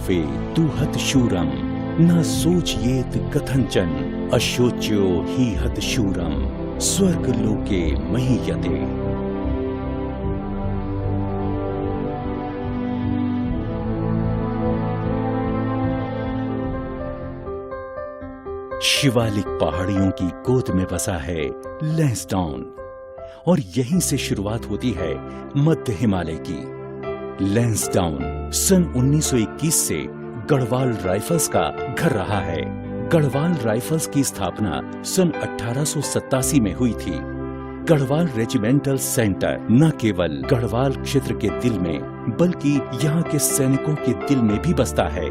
सर्वे दुहत शूरम न सोचयेत कथंचन अशोच्यो ही हत शूरम स्वर्ग लोके महीयते। शिवालिक पहाड़ियों की गोद में बसा है लैंसडाउन और यहीं से शुरुआत होती है मध्य हिमालय की। लैंसडाउन सन 1921 से गढ़वाल राइफल्स का घर रहा है। गढ़वाल राइफल्स की स्थापना सन 1887 में हुई थी। गढ़वाल रेजिमेंटल सेंटर न केवल गढ़वाल क्षेत्र के दिल में बल्कि यहाँ के सैनिकों के दिल में भी बसता है।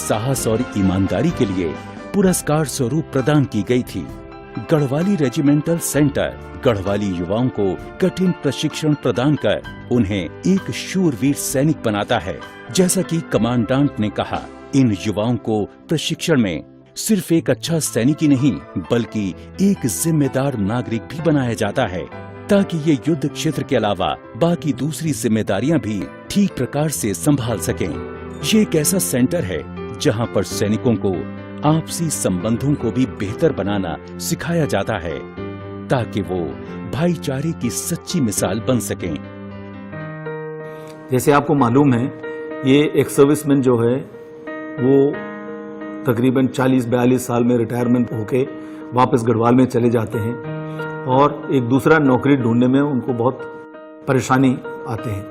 साहस और ईमानदारी के लिए पुरस्कार स्वरूप प्रदान की गई थी। गढ़वाली रेजिमेंटल सेंटर गढ़वाली युवाओं को कठिन प्रशिक्षण प्रदान कर उन्हें एक शूरवीर सैनिक बनाता है। जैसा कि कमांडेंट ने कहा, इन युवाओं को प्रशिक्षण में सिर्फ एक अच्छा सैनिक ही नहीं बल्कि एक जिम्मेदार नागरिक भी बनाया जाता है ताकि ये युद्ध क्षेत्र के अलावा बाकी दूसरी जिम्मेदारियां भी ठीक प्रकार से संभाल सकें। ये एक ऐसा सेंटर है जहां पर सैनिकों को आपसी संबंधों को भी बेहतर बनाना सिखाया जाता है ताकि वो भाईचारे की सच्ची मिसाल बन सकें। जैसे आपको मालूम है, ये एक सर्विसमैन जो है वो तकरीबन 40-42 साल में रिटायरमेंट होके वापस गढ़वाल में चले जाते हैं और एक दूसरा नौकरी ढूंढने में उनको बहुत परेशानी आते हैं।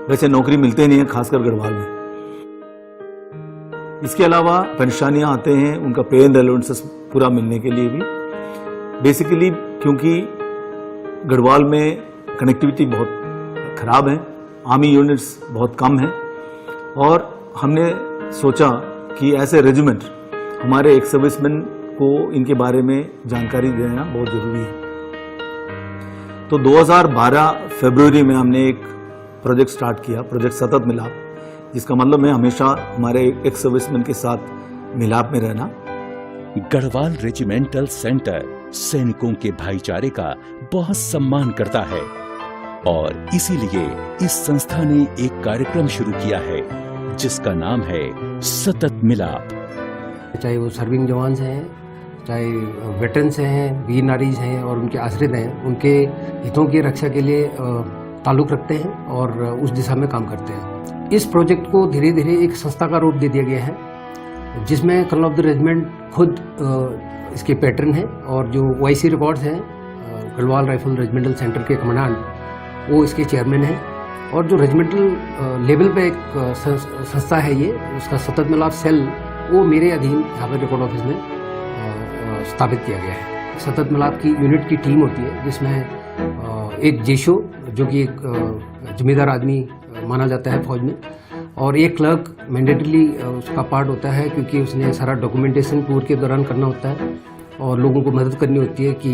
वैसे नौकरी मिलते नहीं है, खासकर गढ़वाल में। इसके अलावा परेशानियां आते हैं उनका पे एंड अलाउंसेस पूरा मिलने के लिए भी। बेसिकली क्योंकि गढ़वाल में कनेक्टिविटी बहुत खराब है, आर्मी यूनिट्स बहुत कम हैं और हमने सोचा कि ऐसे रेजिमेंट हमारे एक सर्विसमैन को इनके बारे में जानकारी देना बहुत जरूरी है। तो 2012 फरवरी में हमने एक प्रोजेक्ट स्टार्ट किया, प्रोजेक्ट सतत मिलाप, जिसका मतलब है हमेशा हमारे एक सर्विसमैन के साथ मिलाप में रहना। गढ़वाल रेजिमेंटल सेंटर सैनिकों के भाईचारे का बहुत सम्मान करता है और इसीलिए इस संस्था ने एक कार्यक्रम शुरू किया है जिसका नाम है सतत मिलाप। चाहे वो सर्विंग जवान हैं, चाहे वेटरन्स हैं, वीर नारीज हैं और उनके आश्रित हैं, उनके हितों की रक्षा के लिए ताल्लुक रखते हैं और उस दिशा में काम करते हैं। इस प्रोजेक्ट को धीरे धीरे एक संस्था का रूप दे दिया गया है जिसमें कर्नल ऑफ द रेजिमेंट खुद इसके पैटर्न हैं और जो OIC रिकॉर्ड्स हैं, गढ़वाल राइफल रेजिमेंटल सेंटर के कमांडेंट वो इसके चेयरमैन हैं और जो रेजिमेंटल लेवल पे एक संस्था है ये, उसका सतत मिलाप सेल, वो मेरे अधीन यहाँ पर रिकॉर्ड ऑफिस में स्थापित किया गया है। सतत मिलाप की यूनिट की टीम होती है जिसमें एक जेशो जो कि एक जिम्मेदार आदमी माना जाता है फौज में और एक क्लर्क मैंडेटरी उसका पार्ट होता है क्योंकि उसने सारा डॉक्यूमेंटेशन टूर के दौरान करना होता है और लोगों को मदद करनी होती है कि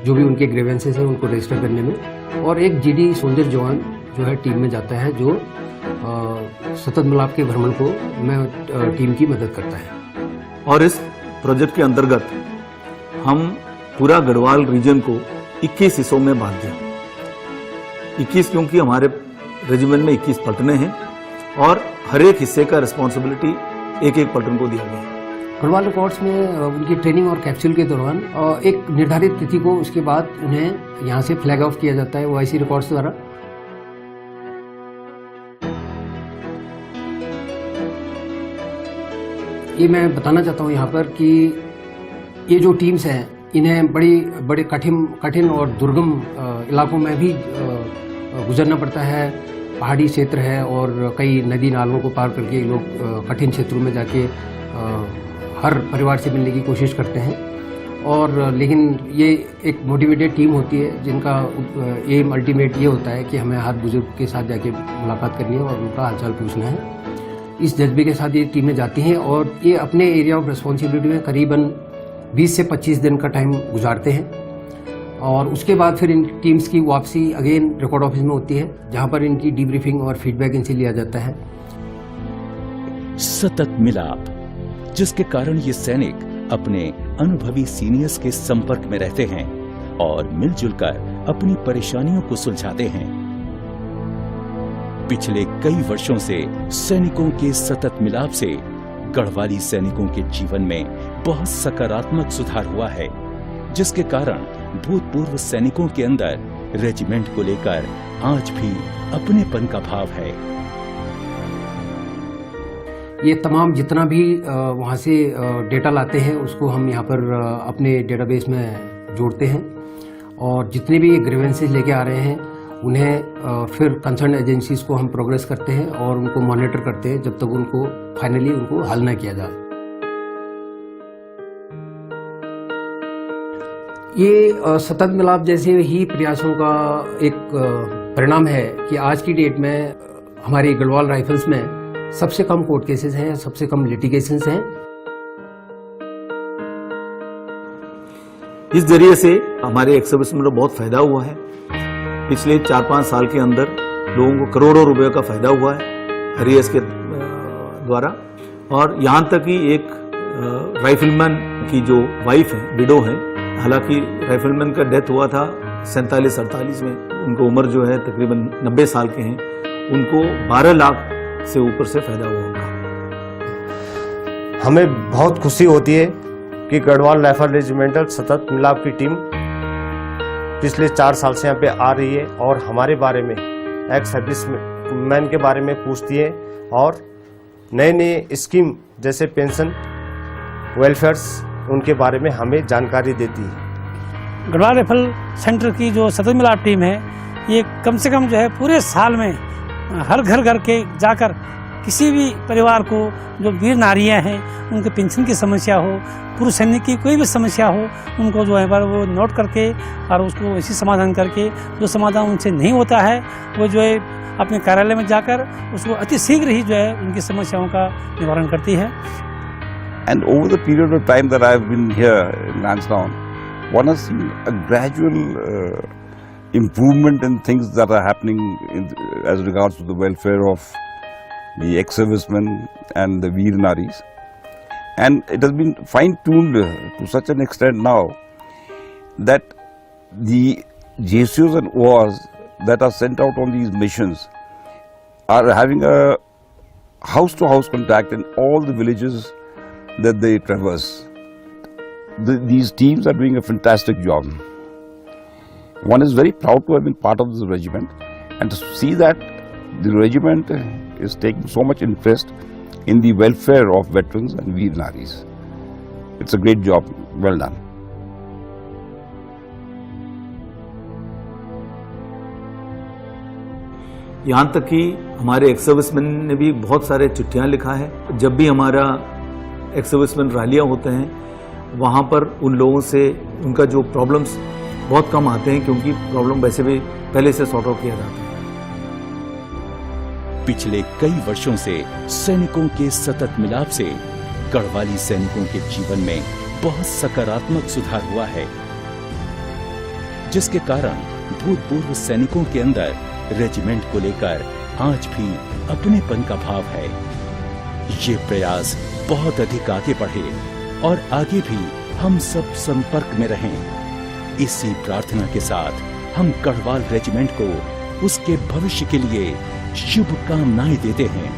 जो भी उनके ग्रेवेंसेस हैं उनको रजिस्टर करने में। और एक GD सोल्जर जवान जो है टीम में जाता है जो सतत मिलाप के भ्रमण को में टीम की मदद करता है। और इस प्रोजेक्ट के अंतर्गत हम पूरा गढ़वाल रीजन को 21 हिस्सों में बांट दिया। 21 क्योंकि हमारे रेजिमेंट में 21 पलटने हैं और हर एक हिस्से का रिस्पॉन्सिबिलिटी एक एक पलटन को दिया गया है। गढ़वाल रिकॉर्ड्स में उनकी ट्रेनिंग और कैप्सूल के दौरान एक निर्धारित तिथि को उसके बाद उन्हें यहाँ से फ्लैग ऑफ किया जाता है OIC रिकॉर्ड्स द्वारा। ये मैं बताना चाहता हूँ यहाँ पर कि ये जो टीम्स हैं इन्हें बड़े कठिन और दुर्गम इलाकों में भी गुजरना पड़ता है। पहाड़ी क्षेत्र है और कई नदी नालों को पार करके लोग कठिन क्षेत्रों में जाके हर परिवार से मिलने की कोशिश करते हैं और लेकिन ये एक मोटिवेटेड टीम होती है जिनका एम अल्टीमेट ये होता है कि हमें हर बुजुर्ग के साथ जाके मुलाकात करनी है और उनका हालचाल पूछना है। इस जज्बे के साथ ये टीमें जाती हैं और ये अपने एरिया ऑफ रिस्पॉन्सिबिलिटी में करीबन 20 से 25 दिन का टाइम गुजारते हैं और उसके बाद फिर इन टीम्स की वापसी अगेन रिकॉर्ड ऑफिस में होती है, जहां पर इनकी डीब्रीफिंग और फीडबैक इनसे लिया जाता है। सतत मिलाप, जिसके कारण ये सैनिक अपने अनुभवी सीनियर्स के संपर्क में रहते हैं और मिलजुल कर अपनी परेशानियों को सुलझाते हैं। पिछले कई वर्षों से सैनिकों के सतत मिलाप से गढ़वाली सैनिकों के जीवन में बहुत सकारात्मक सुधार हुआ है, जिसके कारण भूतपूर्व सैनिकों के अंदर रेजिमेंट को लेकर आज भी अपनेपन का भाव है। ये तमाम जितना भी वहाँ से डेटा लाते हैं उसको हम यहाँ पर अपने डेटाबेस में जोड़ते हैं और जितने भी ग्रीवेंसेस लेके आ रहे हैं उन्हें फिर कंसर्न एजेंसीज को हम प्रोग्रेस करते हैं और उनको मॉनिटर करते हैं जब तक उनको फाइनली उनको हल न किया जाए। ये सतत मिलाप जैसे ही प्रयासों का एक परिणाम है कि आज की डेट में हमारी गढ़वाल राइफल्स में सबसे कम कोर्ट केसेस हैं, सबसे कम लिटिगेशंस हैं। इस जरिए से हमारे एक्स सर्विसमैन को बहुत फायदा हुआ है। पिछले 4-5 साल के अंदर लोगों को करोड़ों रुपए का फायदा हुआ है हरियस के द्वारा, और यहाँ तक कि एक राइफलमैन की जो वाइफ है, विडो है, हालांकि राइफलमैन का डेथ हुआ था 47-48 में, उनको उम्र जो है तकरीबन 90 साल के हैं, उनको 12 लाख से ऊपर से फायदा हुआ उनका। हमें बहुत खुशी होती है कि गढ़वाल राइफल रेजिमेंटल सतत मिलाप की टीम पिछले 4 साल से यहाँ पे आ रही है और हमारे बारे में एक्स सर्विस मैन के बारे में पूछती है और नए नए स्कीम जैसे पेंशन, वेलफेयर्स, उनके बारे में हमें जानकारी देती है। गढ़वाल राइफल सेंटर की जो सतत मिलाप टीम है, ये कम से कम जो है पूरे साल में हर घर के जाकर किसी भी परिवार को जो वीर नारियां हैं उनके पेंशन की समस्या हो, पूर्व सैनिक की कोई भी समस्या हो, उनको जो है पर वो नोट करके और उसको ऐसी समाधान करके जो समाधान उनसे नहीं होता है वो जो है अपने कार्यालय में जाकर उसको अति शीघ्र ही जो है उनकी समस्याओं का निवारण करती है। And over the period of time that I have been here in Lansdowne, one has seen a gradual improvement in things that are happening as regards to the welfare of the ex-servicemen and the Veer Naris. And it has been fine-tuned to such an extent now that the JCOs and ORs that are sent out on these missions are having a house-to-house contact in all the villages that they traverse. These teams are doing a fantastic job. One is very proud to have been part of this regiment and to see that the regiment is taking so much interest in the welfare of veterans and Veer Naris. It's a great job. Well done. यहाँ तक कि हमारे ex serviceman ने भी बहुत सारे चिट्ठियाँ लिखा है। जब भी हमारा एक्स सर्विसमैन रैलियाँ होते हैं वहाँ पर उन लोगों से उनका जो प्रॉब्लम्स बहुत कम आते हैं, क्योंकि प्रॉब्लम वैसे भी पहले से सॉर्ट आउट किया जाता है। पिछले कई वर्षों से सैनिकों के सतत मिलाप से गढ़वाली सैनिकों के जीवन में बहुत सकारात्मक सुधार हुआ है, जिसके कारण भूतपूर्व सैनिकों के अंदर रेजिमेंट को लेकर आज भी अपनेपन का भाव है। ये प्रयास बहुत अधिक आगे बढ़े और आगे भी हम सब संपर्क में रहें। इसी प्रार्थना के साथ हम गढ़वाल रेजिमेंट को उसके भविष्य के लिए शुभकामनाएं देते हैं।